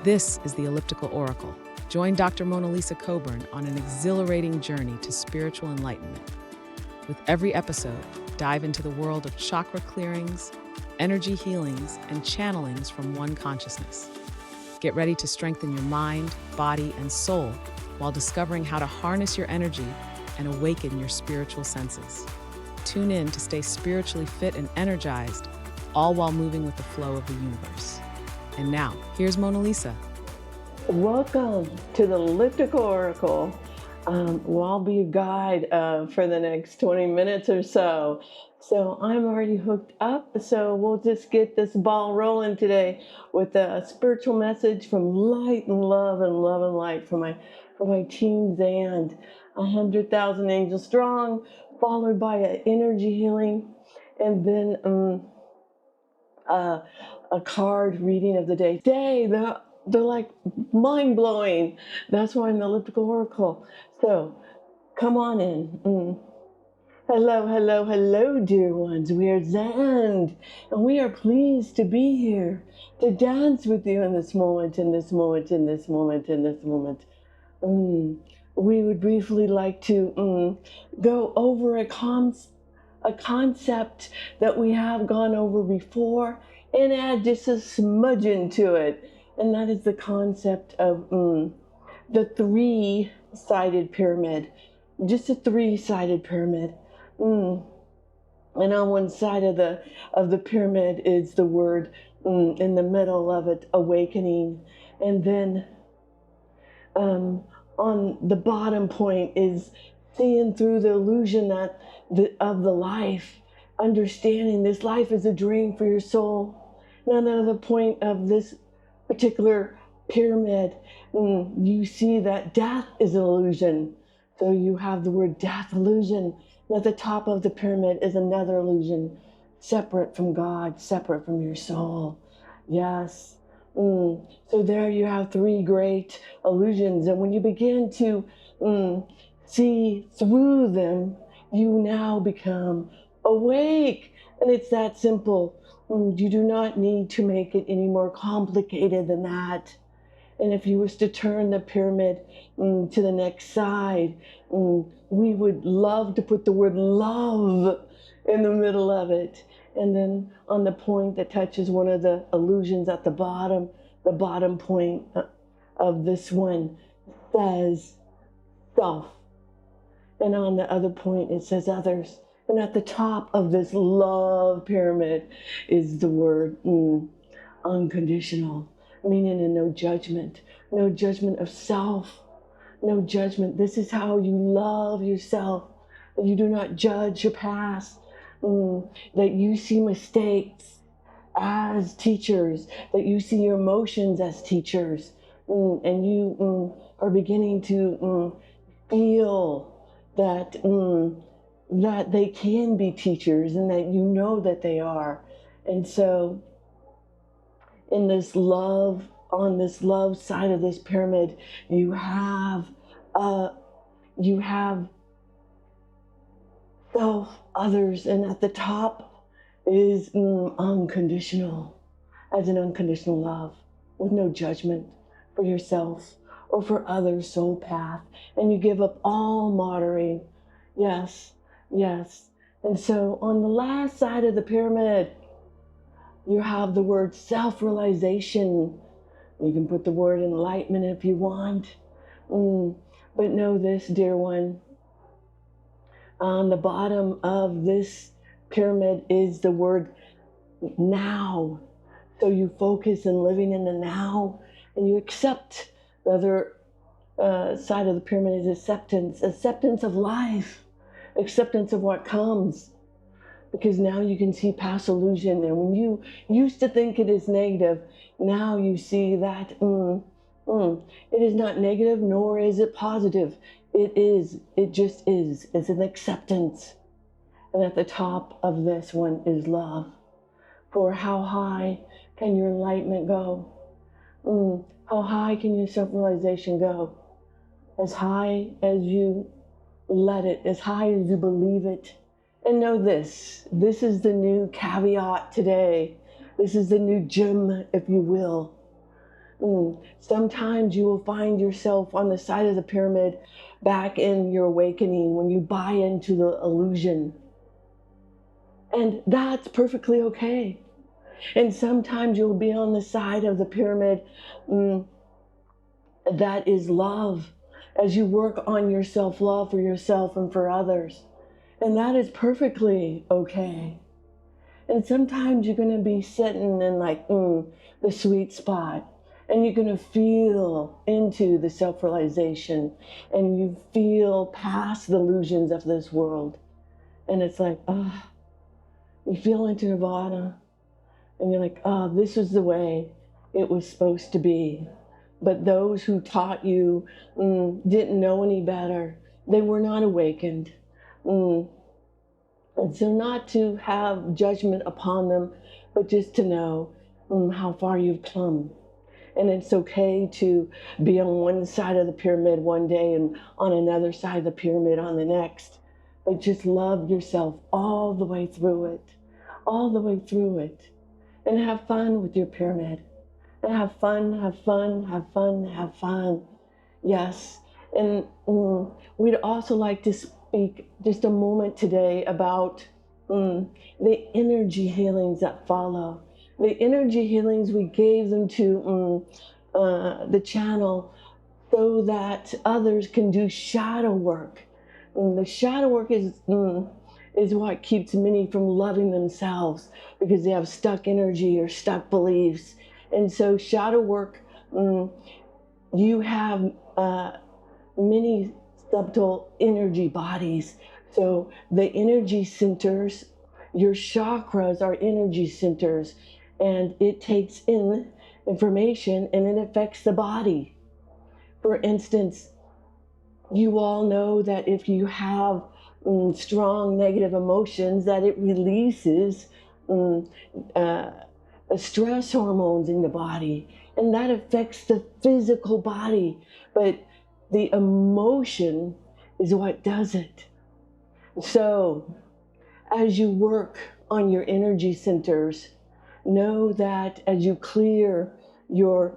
This is the Elliptical Oracle. Join Dr. MonaLisa Coburn on an exhilarating journey to spiritual enlightenment. With every episode, dive into the world of chakra clearings, energy healings, and channelings from one consciousness. Get ready to strengthen your mind, body, and soul while discovering how to harness your energy and awaken your spiritual senses. Tune in to stay spiritually fit and energized, all while moving with the flow of the universe. And now, here's MonaLisa. Welcome to the Elliptical Oracle. I'll be your guide for the next 20 minutes or so. So I'm already hooked up, so we'll just get this ball rolling today with a spiritual message from light and love and light for my team XAND, 100,000 angels strong, followed by an energy healing, and then a card reading of the day. They're like mind-blowing. That's why I'm the Elliptical Oracle. So come on in. Hello, dear ones. We are XAND, and we are pleased to be here to dance with you in this moment. We would briefly like to go over a concept that we have gone over before and add just a smudging to it. And that is the concept of the three-sided pyramid. Just a three-sided pyramid. And on one side of the pyramid is the word, in the middle of it, awakening. And then on the bottom point is seeing through the illusion of the life, understanding this life is a dream for your soul. Now, the point of this particular pyramid, you see that death is an illusion. So you have the word death, illusion. And at the top of the pyramid is another illusion, separate from God, separate from your soul. Yes. So there you have three great illusions. And when you begin to see through them, you now become awake. And it's that simple. You do not need to make it any more complicated than that. And if you was to turn the pyramid to the next side, we would love to put the word love in the middle of it. And then on the point that touches one of the illusions at the bottom point of this one says self. And on the other point, it says others. And at the top of this love pyramid is the word unconditional, meaning in no judgment of self, no judgment. This is how you love yourself, that you do not judge your past, that you see mistakes as teachers, that you see your emotions as teachers, and you are beginning to feel that they can be teachers and that you know that they are. And so in this love, on this love side of this pyramid, you have self, others, and at the top is unconditional, as an unconditional love with no judgment for yourself or for others' soul path. And you give up all moderating. Yes. And so on the last side of the pyramid, you have the word self-realization. You can put the word enlightenment if you want. But know this, dear one. On the bottom of this pyramid is the word now. So you focus on living in the now, and you accept. The other side of the pyramid is acceptance of life, acceptance of what comes. Because now you can see past illusion. And when you used to think it is negative, now you see that it is not negative, nor is it positive. It just is. It's an acceptance. And at the top of this one is love. For how high can your enlightenment go? How high can your self-realization go? As high as you let it, as high as you believe it. And know this is the new caveat today. This is the new gem, if you will. Sometimes you will find yourself on the side of the pyramid back in your awakening when you buy into the illusion. And that's perfectly okay. And sometimes you'll be on the side of the pyramid that is love, as you work on your self-love for yourself and for others. And that is perfectly okay. And sometimes you're going to be sitting in like the sweet spot, and you're going to feel into the self-realization, and you feel past the illusions of this world. And it's like, you feel into nirvana, and you're like, this is the way it was supposed to be. But those who taught you didn't know any better. They were not awakened. And so not to have judgment upon them, but just to know how far you've come. And it's okay to be on one side of the pyramid one day and on another side of the pyramid on the next. But just love yourself all the way through it. All the way through it. And have fun with your pyramid. And have fun, have fun, have fun, have fun. Yes. And we'd also like to speak just a moment today about the energy healings that follow. The energy healings, we gave them to the channel so that others can do shadow work. The shadow work is what keeps many from loving themselves, because they have stuck energy or stuck beliefs. And so shadow work, you have many subtle energy bodies. So the energy centers, your chakras are energy centers, and it takes in information and it affects the body. For instance, you all know that if you have strong negative emotions, that it releases stress hormones in the body, and that affects the physical body. But the emotion is what does it. So as you work on your energy centers, know that as you clear your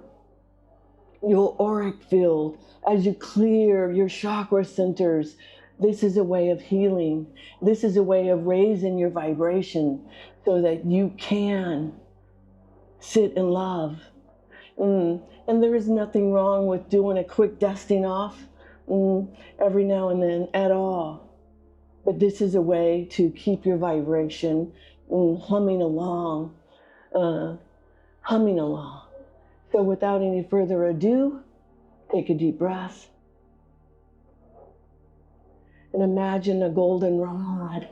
auric field, as you clear your chakra centers, this is a way of healing. This is a way of raising your vibration so that you can sit in love. And there is nothing wrong with doing a quick dusting off every now and then at all. But this is a way to keep your vibration humming along. So without any further ado, take a deep breath. And imagine a golden rod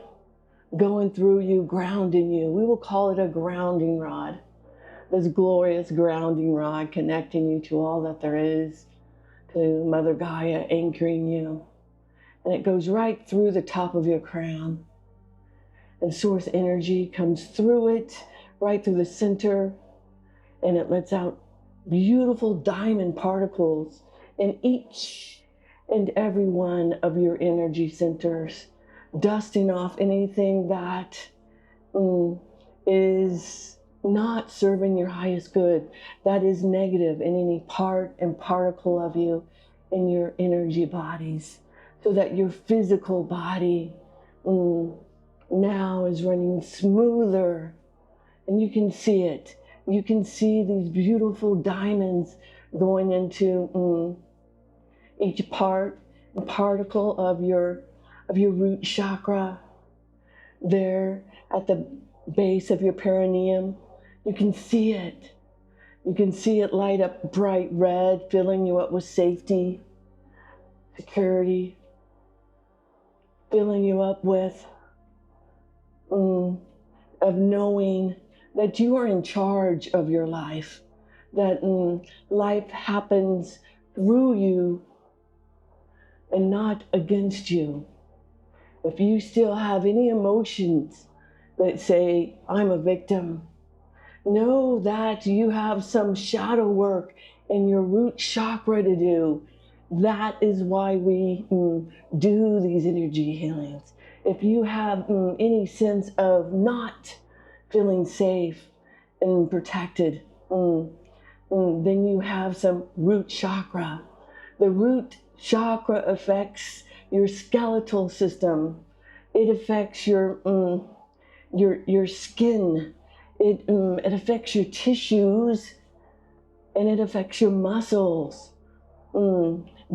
going through you, grounding you. We will call it a grounding rod. This glorious grounding rod connecting you to all that there is, to Mother Gaia anchoring you. And it goes right through the top of your crown. And source energy comes through it, right through the center, and it lets out beautiful diamond particles in each and every one of your energy centers, dusting off anything that is not serving your highest good, that is negative in any part and particle of you in your energy bodies, so that your physical body now is running smoother, and you can see it. You can see these beautiful diamonds going into each part and particle of your root chakra. There at the base of your perineum, you can see it. You can see it light up bright red, filling you up with safety, security, filling you up with of knowing that you are in charge of your life, that life happens through you and not against you. If you still have any emotions that say, I'm a victim, know that you have some shadow work in your root chakra to do. That is why we do these energy healings. If you have any sense of not feeling safe and protected, Then you have some root chakra. The root chakra affects your skeletal system. It affects your skin. It affects your tissues, and it affects your muscles.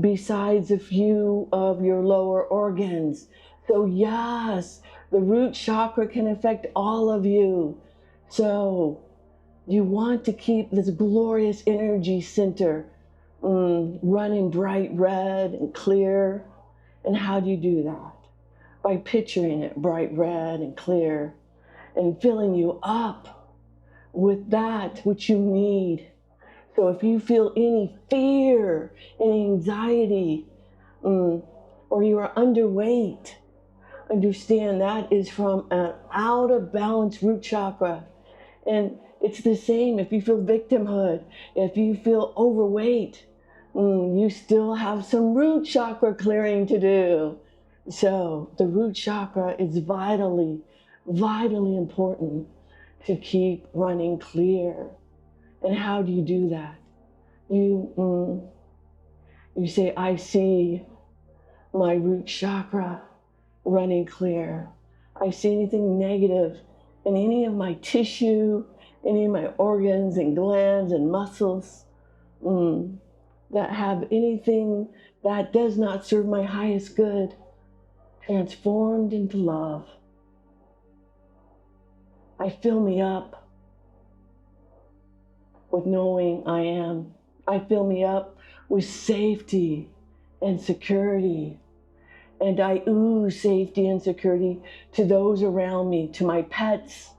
Besides a few of your lower organs. So yes, the root chakra can affect all of you. So you want to keep this glorious energy center running bright red and clear. And how do you do that? By picturing it bright red and clear and filling you up with that which you need. So if you feel any fear, any anxiety, or you are underweight, understand that is from an out of balance root chakra. And it's the same if you feel victimhood, if you feel overweight, you still have some root chakra clearing to do. So the root chakra is vitally, vitally important to keep running clear. And how do you do that? You say, I see my root chakra running clear. I see anything negative in any of my tissue, any of my organs and glands and muscles that have anything that does not serve my highest good, transformed into love. I fill me up with knowing I am. I fill me up with safety and security. And I ooze safety and security to those around me, to my pets,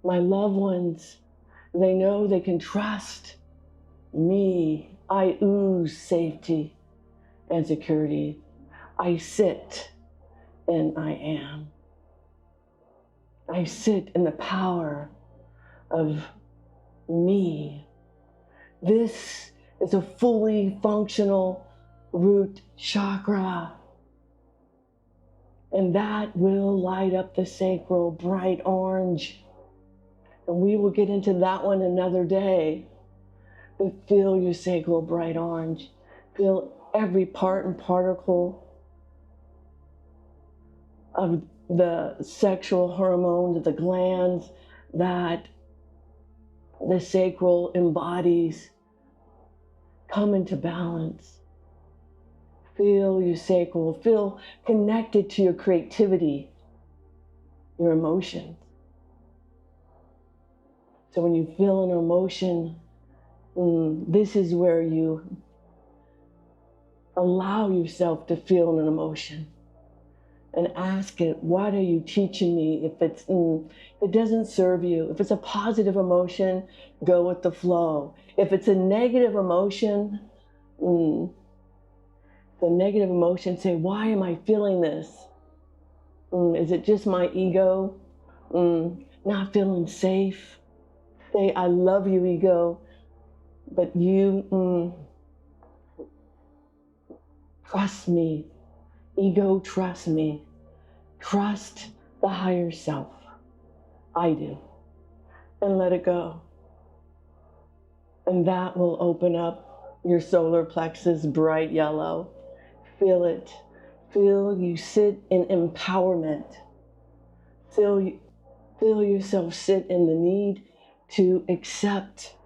my loved ones. They know they can trust me. I ooze safety and security. I sit and I am. I sit in the power of me. This is a fully functional root chakra. And that will light up the sacral bright orange. And we will get into that one another day. But feel your sacral bright orange. Feel every part and particle of the sexual hormones, of the glands that the sacral embodies come into balance. Feel your sacral, feel connected to your creativity, your emotions. So when you feel an emotion, this is where you allow yourself to feel an emotion and ask it, what are you teaching me? If it doesn't serve you, if it's a positive emotion, go with the flow. If it's a negative emotion, the negative emotion, say, why am I feeling this? Is it just my ego not feeling safe? Say, I love you, ego, but you trust me. Ego, trust me. Trust the higher self. I do. And let it go. And that will open up your solar plexus bright yellow. Feel it. Feel you sit in empowerment. Feel yourself sit in the need to accept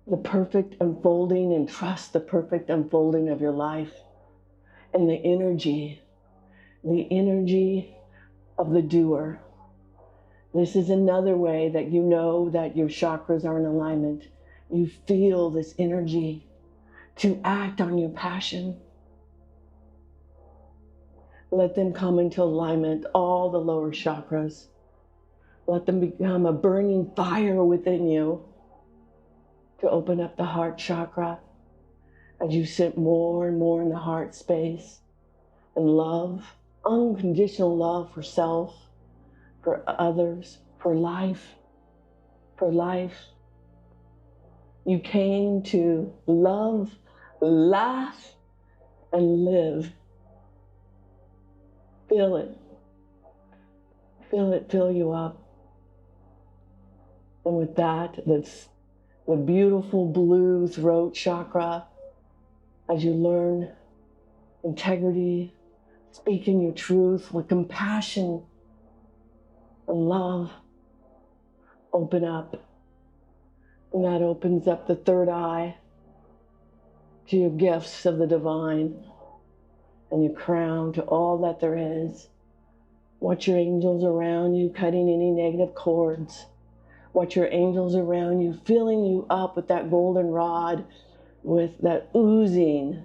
the perfect unfolding and trust the perfect unfolding of your life. And the energy of the doer. This is another way that you know that your chakras are in alignment. You feel this energy to act on your passion. Let them come into alignment, all the lower chakras. Let them become a burning fire within you to open up the heart chakra as you sit more and more in the heart space and love, unconditional love for self, for others, for life, for life. You came to love, laugh, and live. Feel it. Feel it fill you up. And with that, let's the beautiful blue throat chakra, as you learn integrity, speaking your truth with compassion and love, open up. And that opens up the third eye to your gifts of the divine and your crown to all that there is. Watch your angels around you cutting any negative cords. Watch your angels around you filling you up with that golden rod, with that oozing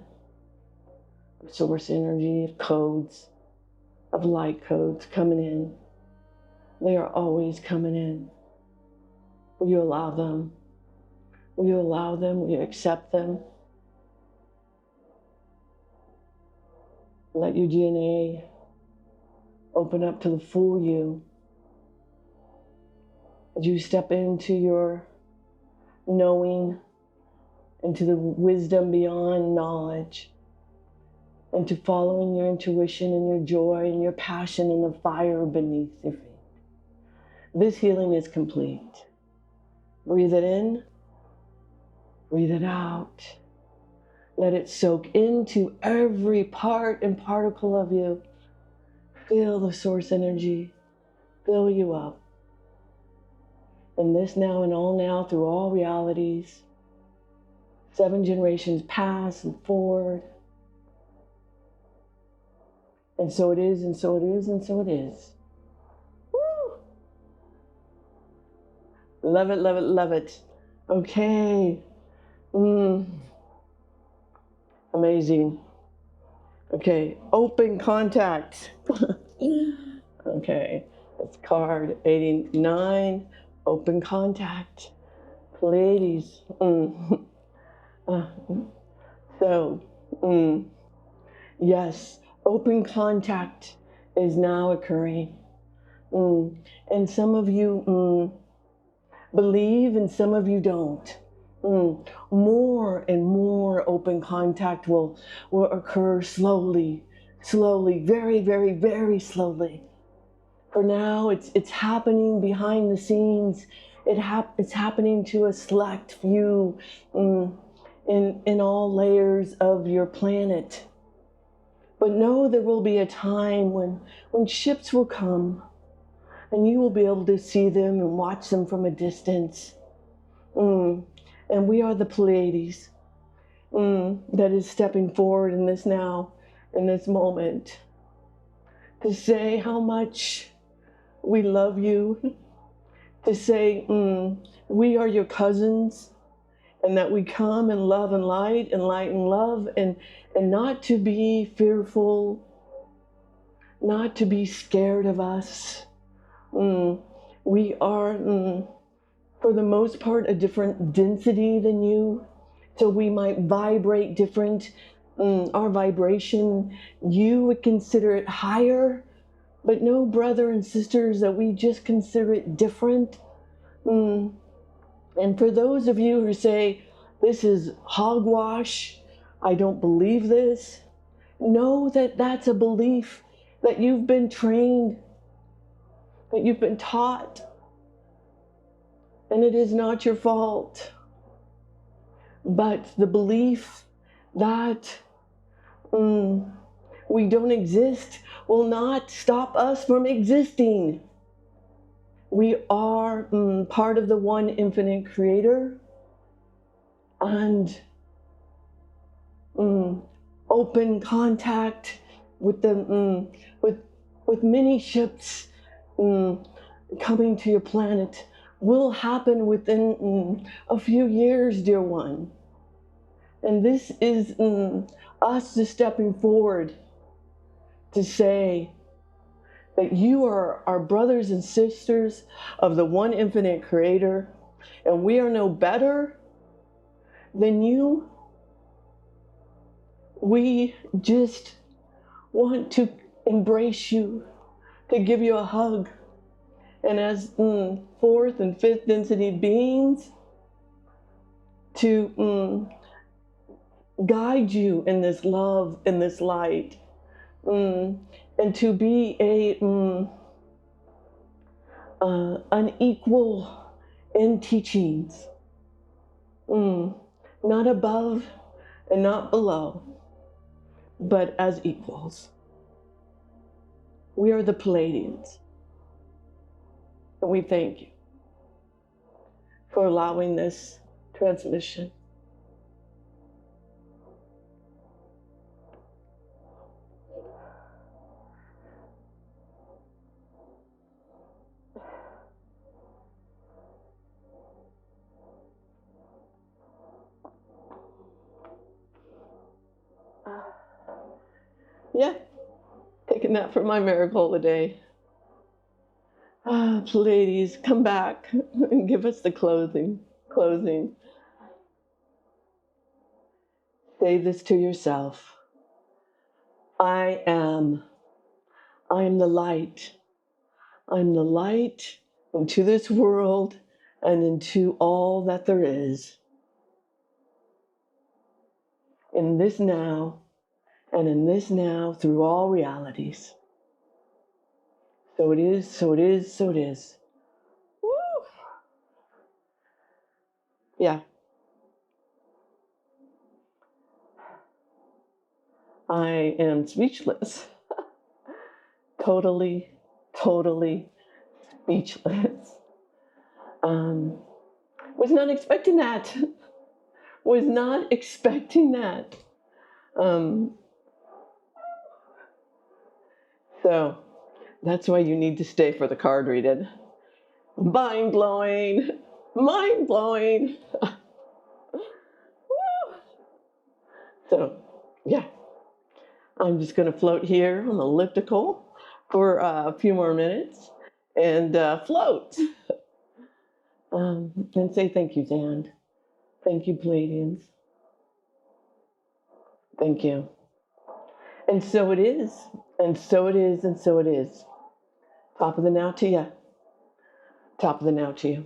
of source energy, of codes, of light codes coming in. They are always coming in. Will you allow them? Will you allow them? Will you accept them? Let your DNA open up to the full you. As you step into your knowing, into the wisdom beyond knowledge, into following your intuition and your joy and your passion and the fire beneath your feet. This healing is complete. Breathe it in, breathe it out. Let it soak into every part and particle of you. Feel the source energy fill you up. In this now and all now, through all realities, 7 generations past and forward. And so it is, and so it is, and so it is. Woo! Love it, love it, love it. Okay. Amazing. Okay, open contact. Okay, that's card 89, open contact. Pleiades. Yes, open contact is now occurring. And some of you believe and some of you don't. More and more open contact will occur slowly, very, very, very slowly. For now, it's happening behind the scenes. It's happening to a select few in all layers of your planet. But know there will be a time when ships will come and you will be able to see them and watch them from a distance. And we are the Pleiades that is stepping forward in this now, in this moment, to say how much we love you, to say we are your cousins, and that we come in love and light and love, and not to be fearful, not to be scared of us. We are, for the most part, a different density than you, so we might vibrate different. Our vibration, you would consider it higher, but no, brother and sisters, that we just consider it different. And for those of you who say, this is hogwash, I don't believe this, know that that's a belief that you've been trained, that you've been taught, and it is not your fault. But the belief that we don't exist will not stop us from existing. We are part of the one infinite creator, and open contact with the with many ships coming to your planet will happen within a few years, dear one. And this is us just stepping forward to say that you are our brothers and sisters of the one infinite creator, and we are no better than you. We just want to embrace you, to give you a hug, and as fourth and fifth density beings, to guide you in this love, in this light, and to be an equal in teachings, Not above and not below, but as equals. We are the Pleiadians. And we thank you for allowing this transmission. Yeah, taking that for my miracle of the day. Pleiades, come back and give us the closing. Say this to yourself. I am the light. I'm the light into this world and into all that there is. In this now, and in this now through all realities. So it is, so it is, so it is. Woo! Yeah. I am speechless. Totally speechless. Was not expecting that. Was not expecting that. So that's why you need to stay for the card reading. Mind blowing. Mind blowing. So, yeah. I'm just going to float here on the elliptical for a few more minutes and float. And say thank you, XAND. Thank you, Pleiadians. Thank you. And so it is. And so it is. And so it is. Top of the now to you. Top of the now to you.